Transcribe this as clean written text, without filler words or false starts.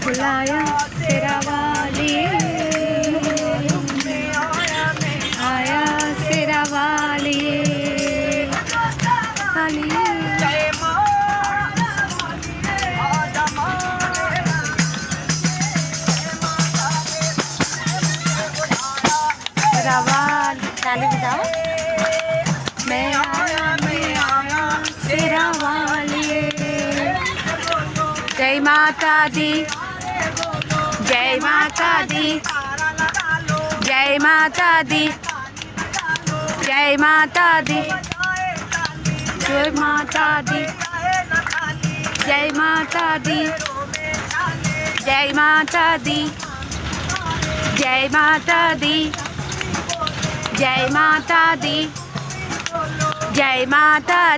बुलाया तेरा वाली, आया तेरा वाली वाली। तेरा वाली ताली बजाओ। मैं आया तेरा वाली। जय माता दी, जय माता दी, जय माता दी, जय माता दी, जय माता दी, जय माता दी, जय माता दी, जय माता दी, जय माता दी, जय माता दी।